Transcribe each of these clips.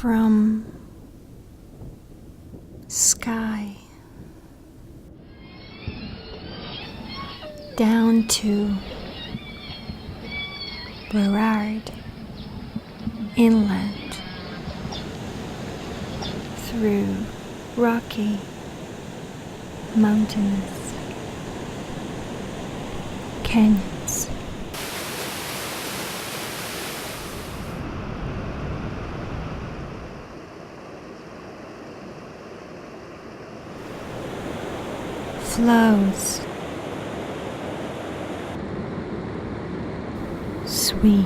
from sky down to Burrard Inlet, through rocky, mountainous canyons. Flows, sweet,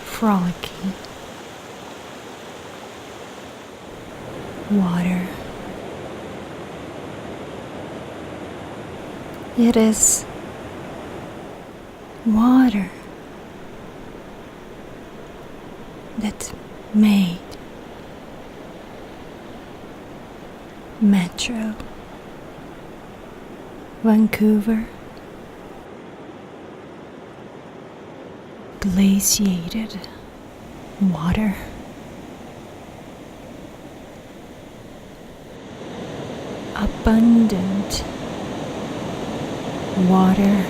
frolicky water. It is water that made Metro Vancouver glaciated water. Abundant water.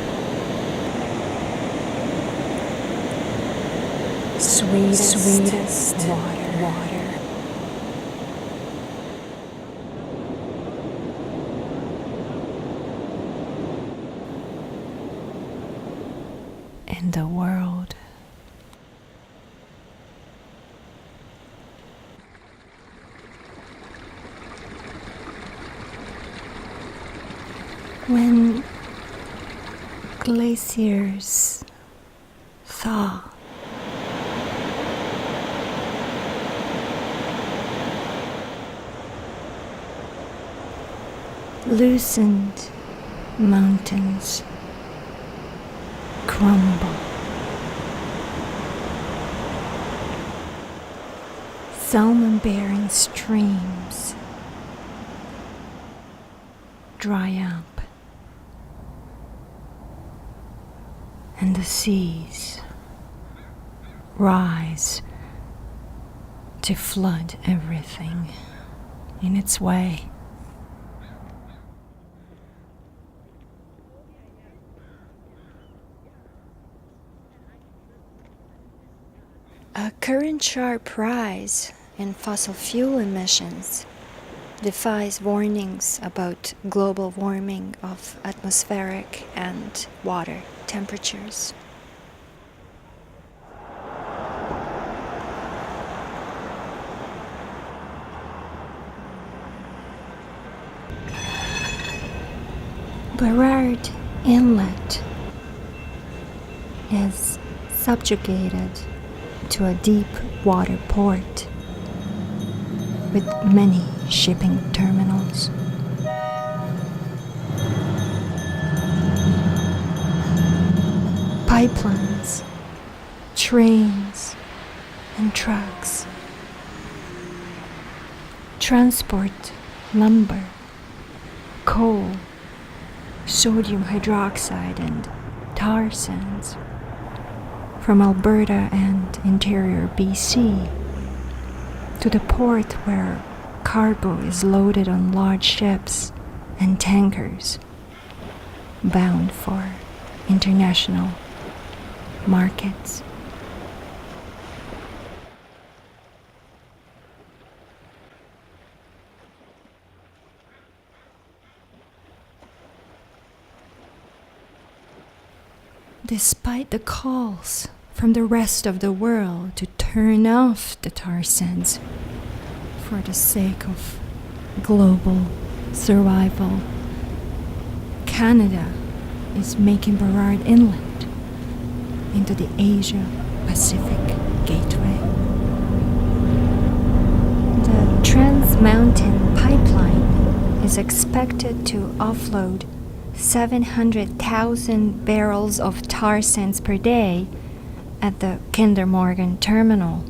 Sweetest water. In the world. When glaciers thaw, loosened mountains crumble. Salmon-bearing streams dry up, and the seas rise to flood everything in its way. A current sharp rise in fossil fuel emissions defies warnings about global warming of atmospheric and water temperatures. Burrard Inlet is subjugated to a deep water port with many shipping terminals. Pipelines, trains, and trucks transport lumber, coal, sodium hydroxide, and tar sands from Alberta and interior BC to the port where cargo is loaded on large ships and tankers bound for international markets. Despite the calls from the rest of the world to turn off the tar sands for the sake of global survival, Canada is making Burrard Inlet into the Asia-Pacific gateway. The Trans-Mountain Pipeline is expected to offload 700,000 barrels of tar sands per day at the Kinder Morgan terminal.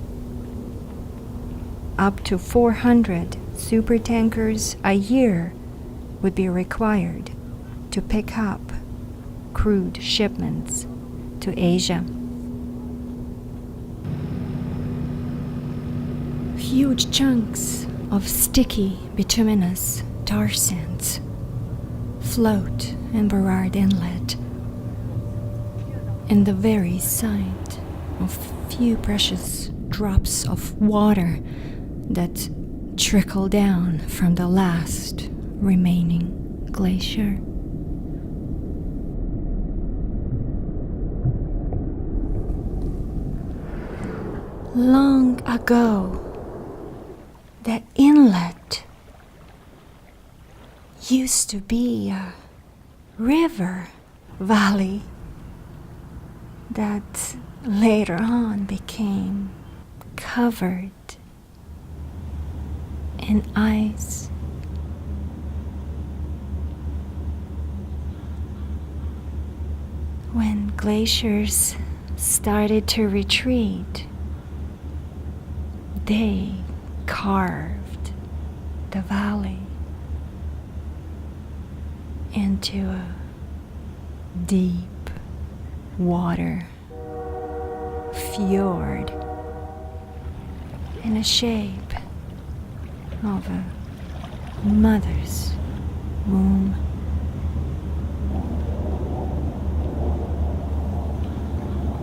Up to 400 supertankers a year would be required to pick up crude shipments to Asia. huge chunks of sticky bituminous tar sands float in Burrard Inlet, in the very sight of few precious drops of water that trickle down from the last remaining glacier. Long ago, the inlet used to be a river valley that later on became covered in ice. When glaciers started to retreat, they carved the valley into a deep water fjord in the shape of a mother's womb.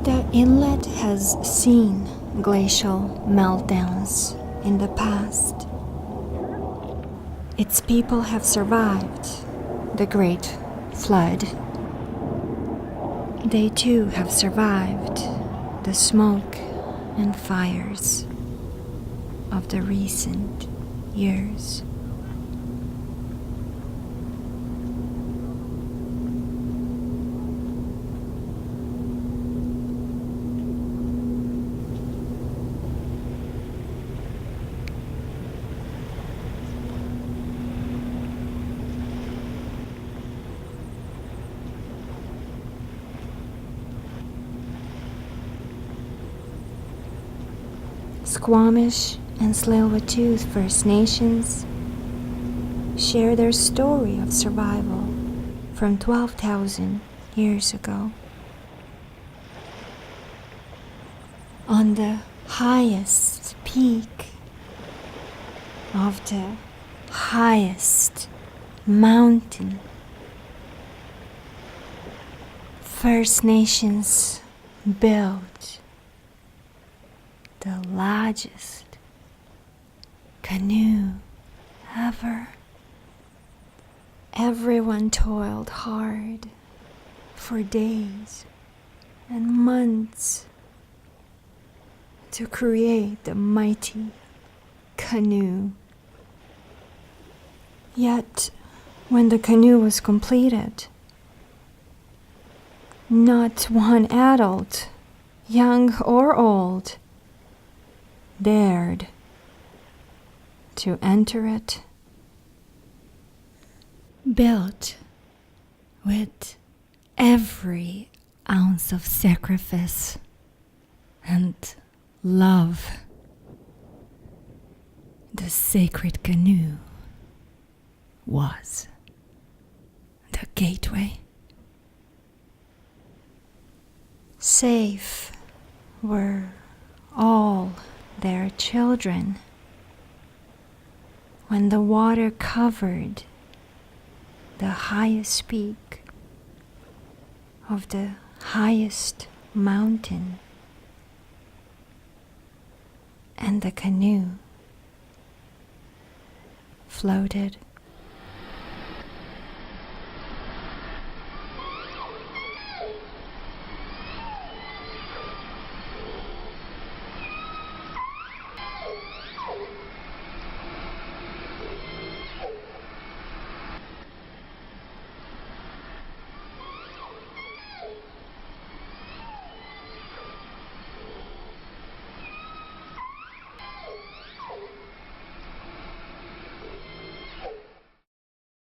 The inlet has seen glacial meltdowns in the past. Its people have survived the Great Flood. They too have survived the smoke and fires of the recent years. Squamish and Tsleil-Waututh First Nations share their story of survival from 12,000 years ago. On the highest peak of the highest mountain, First Nations built the largest canoe ever. Everyone toiled hard for days and months to create the mighty canoe. Yet, when the canoe was completed, not one adult, young or old, dared to enter it. Built with every ounce of sacrifice and love, the sacred canoe was the gateway. Safe were all their children when the water covered the highest peak of the highest mountain, and the canoe floated